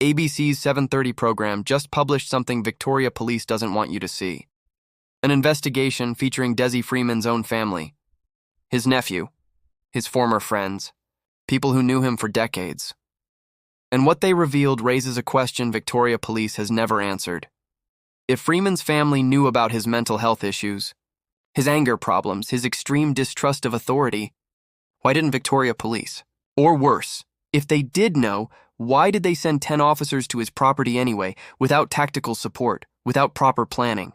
ABC's 7:30 program just published something Victoria Police doesn't want you to see. An investigation featuring Dezi Freeman's own family, his nephew, his former friends, people who knew him for decades. And what they revealed raises a question Victoria Police has never answered. If Freeman's family knew about his mental health issues, his anger problems, his extreme distrust of authority, why didn't Victoria Police? Or worse, if they did know, why did they send 10 officers to his property anyway, without tactical support, without proper planning?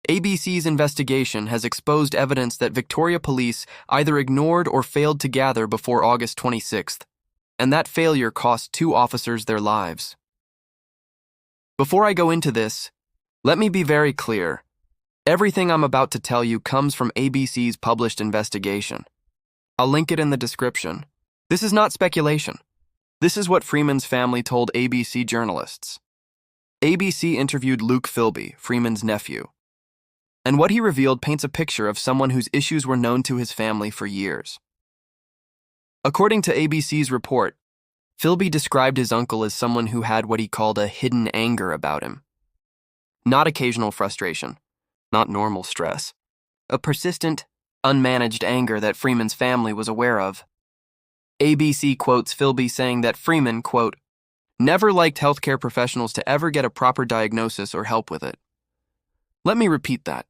ABC's investigation has exposed evidence that Victoria Police either ignored or failed to gather before August 26th, and that failure cost 2 officers their lives. Before I go into this, let me be very clear. Everything I'm about to tell you comes from ABC's published investigation. I'll link it in the description. This is not speculation. This is what Freeman's family told ABC journalists. ABC interviewed Luke Philby, Freeman's nephew, and what he revealed paints a picture of someone whose issues were known to his family for years. According to ABC's report, Philby described his uncle as someone who had what he called a hidden anger about him. Not occasional frustration, not normal stress, a persistent, unmanaged anger that Freeman's family was aware of. ABC quotes Philby saying that Freeman, quote, never liked healthcare professionals to ever get a proper diagnosis or help with it. Let me repeat that.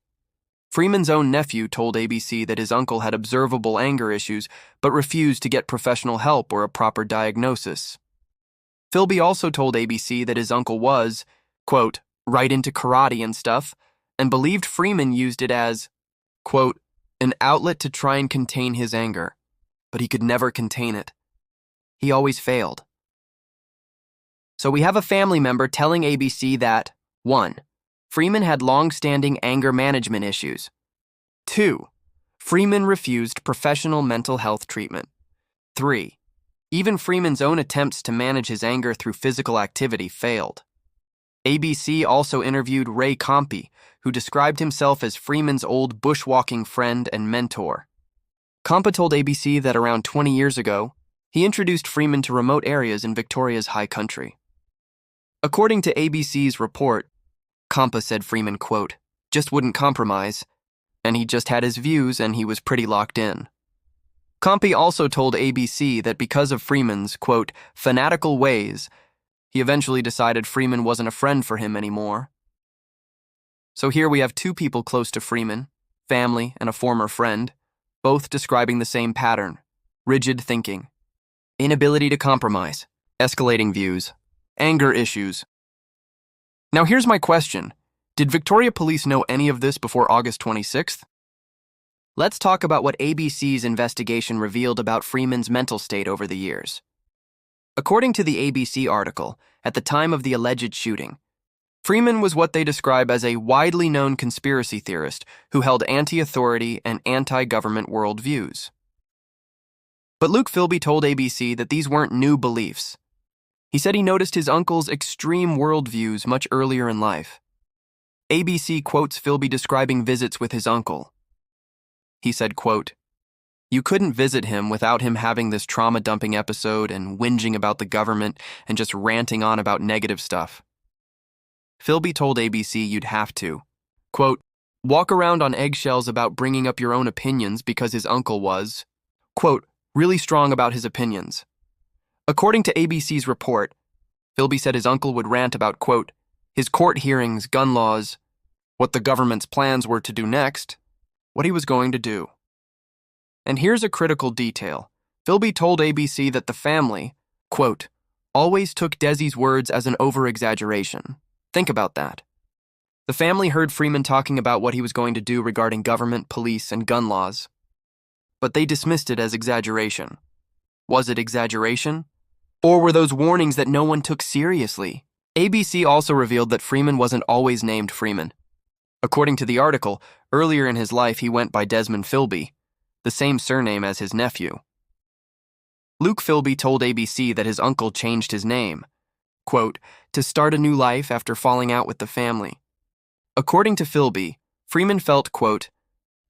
Freeman's own nephew told ABC that his uncle had observable anger issues but refused to get professional help or a proper diagnosis. Philby also told ABC that his uncle was, quote, right into karate and stuff, and believed Freeman used it as, quote, an outlet to try and contain his anger, but he could never contain it. He always failed. So we have a family member telling ABC that, 1. Freeman had long-standing anger management issues. 2. Freeman refused professional mental health treatment. 3. Even Freeman's own attempts to manage his anger through physical activity failed. ABC also interviewed Ray Compey, who described himself as Freeman's old bushwalking friend and mentor. Compey told ABC that around 20 years ago, he introduced Freeman to remote areas in Victoria's high country. According to ABC's report, Compey said Freeman, quote, just wouldn't compromise, and he just had his views and he was pretty locked in. Compey also told ABC that because of Freeman's, quote, fanatical ways, he eventually decided Freeman wasn't a friend for him anymore. So here we have 2 people close to Freeman, family and a former friend, both describing the same pattern, rigid thinking, inability to compromise, escalating views, anger issues. Now here's my question. Did Victoria Police know any of this before August 26th? Let's talk about what ABC's investigation revealed about Freeman's mental state over the years. According to the ABC article, at the time of the alleged shooting, Freeman was what they describe as a widely known conspiracy theorist who held anti-authority and anti-government worldviews. But Luke Philby told ABC that these weren't new beliefs. He said he noticed his uncle's extreme worldviews much earlier in life. ABC quotes Philby describing visits with his uncle. He said, quote, you couldn't visit him without him having this trauma-dumping episode and whinging about the government and just ranting on about negative stuff. Philby told ABC you'd have to, quote, walk around on eggshells about bringing up your own opinions because his uncle was, quote, really strong about his opinions. According to ABC's report, Philby said his uncle would rant about, quote, his court hearings, gun laws, what the government's plans were to do next, what he was going to do. And here's a critical detail. Philby told ABC that the family, quote, always took Dezi's words as an over-exaggeration. Think about that. The family heard Freeman talking about what he was going to do regarding government, police, and gun laws, but they dismissed it as exaggeration. Was it exaggeration? Or were those warnings that no one took seriously? ABC also revealed that Freeman wasn't always named Freeman. According to the article, earlier in his life he went by Desmond Philby, the same surname as his nephew. Luke Philby told ABC that his uncle changed his name, quote, to start a new life after falling out with the family. According to Philby, Freeman felt, quote,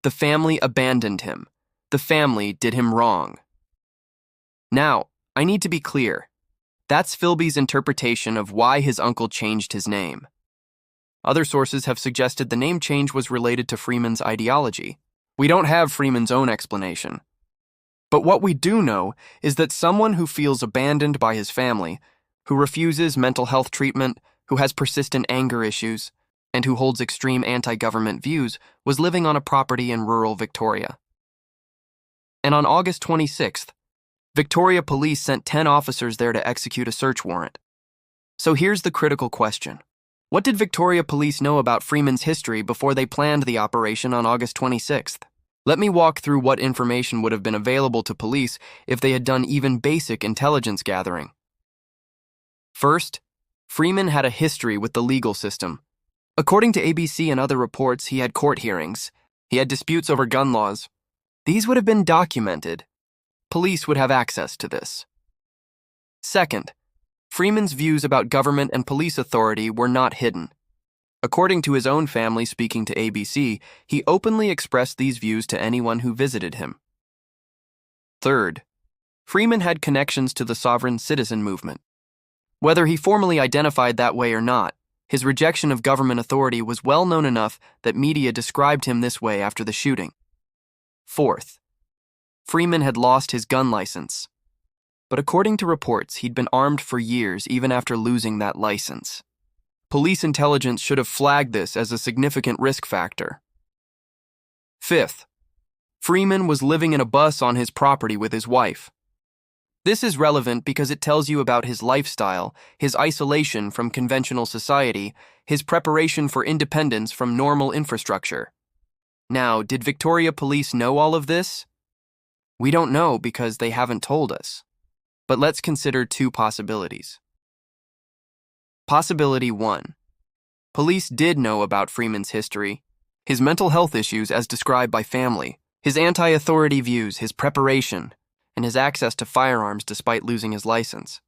the family abandoned him. The family did him wrong. Now, I need to be clear. That's Philby's interpretation of why his uncle changed his name. Other sources have suggested the name change was related to Freeman's ideology. We don't have Freeman's own explanation. But what we do know is that someone who feels abandoned by his family, who refuses mental health treatment, who has persistent anger issues, and who holds extreme anti-government views, was living on a property in rural Victoria. And on August 26th, Victoria Police sent 10 officers there to execute a search warrant. So here's the critical question. What did Victoria Police know about Freeman's history before they planned the operation on August 26th? Let me walk through what information would have been available to police if they had done even basic intelligence gathering. First, Freeman had a history with the legal system. According to ABC and other reports, he had court hearings. He had disputes over gun laws. These would have been documented. Police would have access to this. Second, Freeman's views about government and police authority were not hidden. According to his own family speaking to ABC, he openly expressed these views to anyone who visited him. Third, Freeman had connections to the sovereign citizen movement. Whether he formally identified that way or not, his rejection of government authority was well known enough that media described him this way after the shooting. Fourth, Freeman had lost his gun license. But according to reports, he'd been armed for years even after losing that license. Police intelligence should have flagged this as a significant risk factor. Fifth, Freeman was living in a bus on his property with his wife. This is relevant because it tells you about his lifestyle, his isolation from conventional society, his preparation for independence from normal infrastructure. Now, did Victoria Police know all of this? We don't know because they haven't told us. But let's consider two possibilities. Possibility 1. Police did know about Freeman's history, his mental health issues as described by family, his anti-authority views, his preparation, and his access to firearms despite losing his license.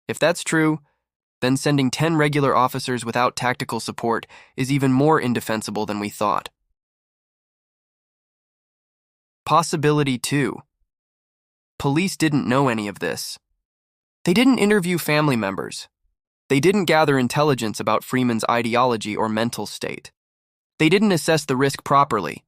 If that's true, then sending 10 regular officers without tactical support is even more indefensible than we thought. Possibility 2. Police didn't know any of this. They didn't interview family members. They didn't gather intelligence about Freeman's ideology or mental state. They didn't assess the risk properly.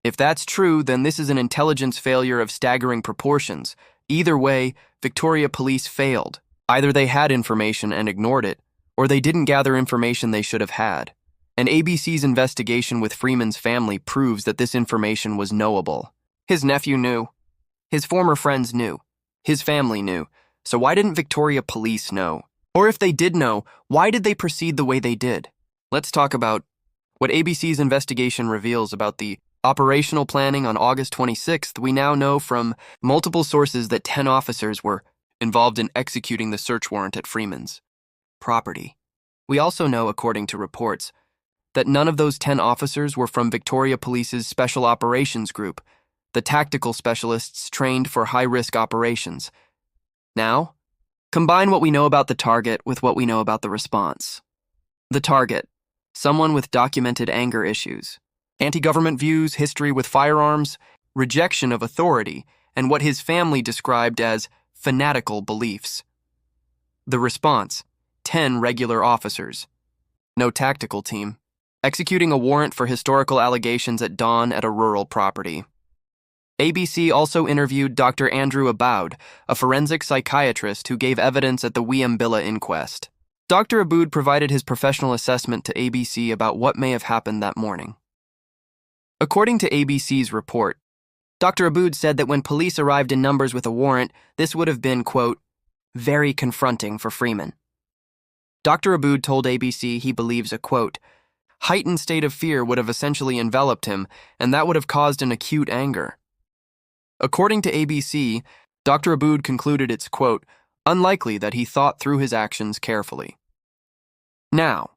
If that's true, then this is an intelligence failure of staggering proportions. Either way, Victoria Police failed. Either they had information and ignored it, or they didn't gather information they should have had. And ABC's investigation with Freeman's family proves that this information was knowable. His nephew knew. His former friends knew. His family knew. So why didn't Victoria Police know? Or if they did know, why did they proceed the way they did? Let's talk about what ABC's investigation reveals about the operational planning on August 26th. We now know from multiple sources that 10 officers were involved in executing the search warrant at Freeman's property. We also know, according to reports, that none of those 10 officers were from Victoria Police's Special Operations Group, the tactical specialists trained for high-risk operations. Now, combine what we know about the target with what we know about the response. The target, someone with documented anger issues, anti-government views, history with firearms, rejection of authority, and what his family described as fanatical beliefs. The response, 10 regular officers. No tactical team. Executing a warrant for historical allegations at dawn at a rural property. ABC also interviewed Dr. Andrew Aboud, a forensic psychiatrist who gave evidence at the Wiambilla inquest. Dr. Aboud provided his professional assessment to ABC about what may have happened that morning. According to ABC's report, Dr. Aboud said that when police arrived in numbers with a warrant, this would have been, quote, very confronting for Freeman. Dr. Aboud told ABC he believes a, quote, heightened state of fear would have essentially enveloped him, and that would have caused an acute anger. According to ABC, Dr. Aboud concluded it's, quote, unlikely that he thought through his actions carefully. Now,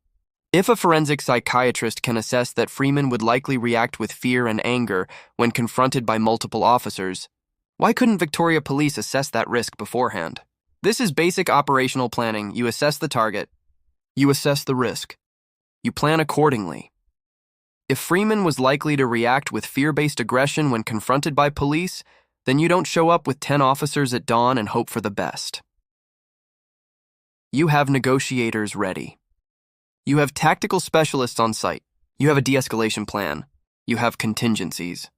if a forensic psychiatrist can assess that Freeman would likely react with fear and anger when confronted by multiple officers, why couldn't Victoria Police assess that risk beforehand? This is basic operational planning. You assess the target. You assess the risk. You plan accordingly. If Freeman was likely to react with fear-based aggression when confronted by police, then you don't show up with 10 officers at dawn and hope for the best. You have negotiators ready. You have tactical specialists on site. You have a de-escalation plan. You have contingencies.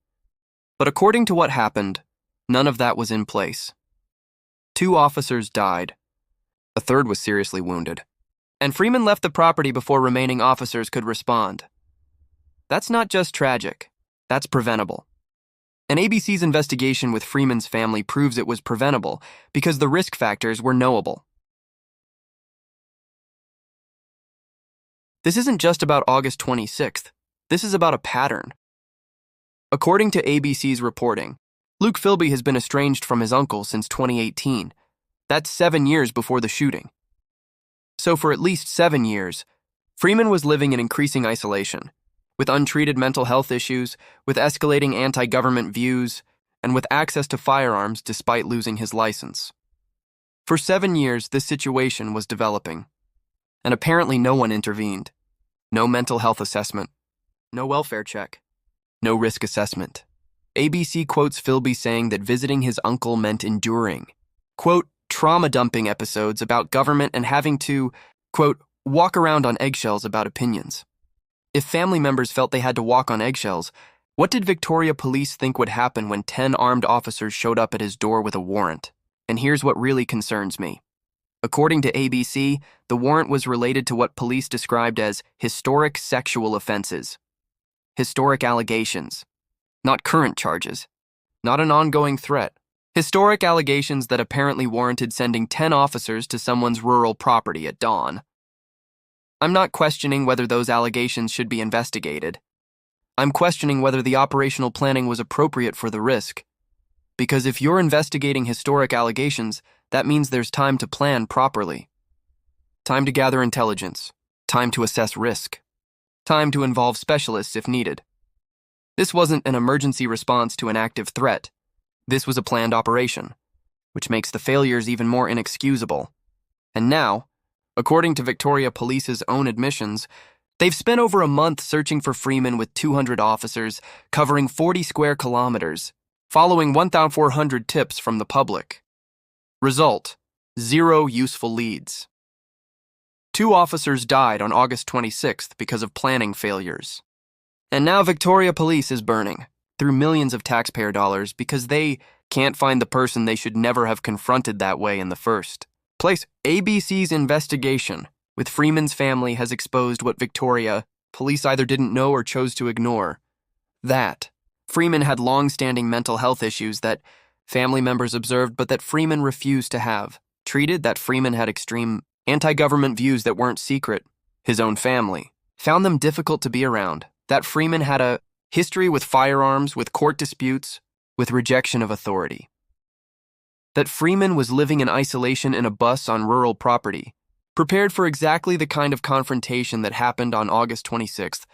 But according to what happened, none of that was in place. 2 officers died. A third was seriously wounded. And Freeman left the property before remaining officers could respond. That's not just tragic. That's preventable. And ABC's investigation with Freeman's family proves it was preventable because the risk factors were knowable. This isn't just about August 26th. This is about a pattern. According to ABC's reporting, Luke Philby has been estranged from his uncle since 2018. That's 7 years before the shooting. So for at least 7 years, Freeman was living in increasing isolation, with untreated mental health issues, with escalating anti-government views, and with access to firearms despite losing his license. For 7 years, this situation was developing, and apparently no one intervened. No mental health assessment, no welfare check, no risk assessment. ABC quotes Philby saying that visiting his uncle meant enduring, quote, trauma-dumping episodes about government and having to, quote, walk around on eggshells about opinions. If family members felt they had to walk on eggshells, what did Victoria police think would happen when 10 armed officers showed up at his door with a warrant? And here's what really concerns me. According to ABC, the warrant was related to what police described as historic sexual offenses. Historic allegations. Not current charges. Not an ongoing threat. Historic allegations that apparently warranted sending 10 officers to someone's rural property at dawn. I'm not questioning whether those allegations should be investigated. I'm questioning whether the operational planning was appropriate for the risk. Because if you're investigating historic allegations, that means there's time to plan properly. Time to gather intelligence. Time to assess risk. Time to involve specialists if needed. This wasn't an emergency response to an active threat. This was a planned operation, which makes the failures even more inexcusable. And now, according to Victoria Police's own admissions, they've spent over a month searching for Freeman with 200 officers, covering 40 square kilometers, following 1,400 tips from the public. Result: 0 useful leads. 2 officers died on August 26th because of planning failures. And now Victoria Police is burning through millions of taxpayer dollars because they can't find the person they should never have confronted that way in the first place. ABC's investigation with Freeman's family has exposed what Victoria Police either didn't know or chose to ignore. That Freeman had long-standing mental health issues that family members observed but that Freeman refused to have. Treated that Freeman had extreme anti-government views that weren't secret. His own family found them difficult to be around. That Freeman had a history with firearms, with court disputes, with rejection of authority. That Freeman was living in isolation in a bus on rural property, prepared for exactly the kind of confrontation that happened on August 26th.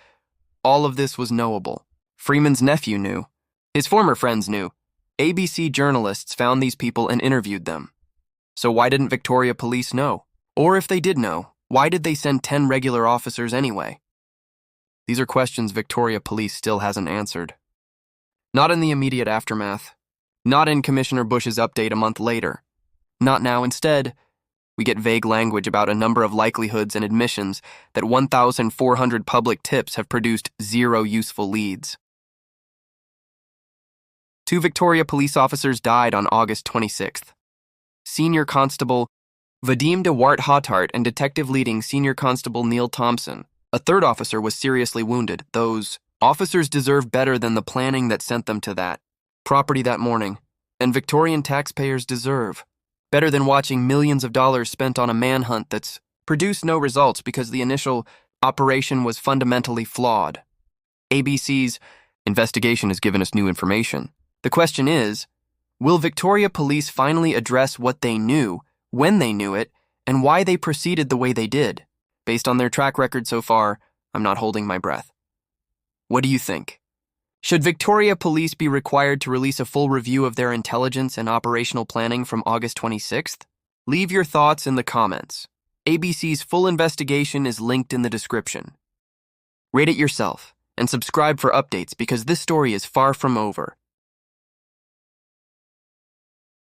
All of this was knowable. Freeman's nephew knew. His former friends knew. ABC journalists found these people and interviewed them. So why didn't Victoria Police know? Or if they did know, why did they send 10 regular officers anyway? These are questions Victoria Police still hasn't answered. Not in the immediate aftermath. Not in Commissioner Bush's update a month later. Not now. Instead, we get vague language about a number of likelihoods and admissions that 1,400 public tips have produced 0 useful leads. 2 Victoria police officers died on August 26th. Senior Constable Vadim de Waart-Hottart and Detective Leading Senior Constable Neal Thompson. A third officer was seriously wounded. Those officers deserve better than the planning that sent them to that property that morning. And Victorian taxpayers deserve better than watching millions of dollars spent on a manhunt that's produced no results because the initial operation was fundamentally flawed. ABC's investigation has given us new information. The question is, will Victoria Police finally address what they knew, when they knew it, and why they proceeded the way they did? Based on their track record so far, I'm not holding my breath. What do you think? Should Victoria Police be required to release a full review of their intelligence and operational planning from August 26th? Leave your thoughts in the comments. ABC's full investigation is linked in the description. Rate it yourself and subscribe for updates because this story is far from over.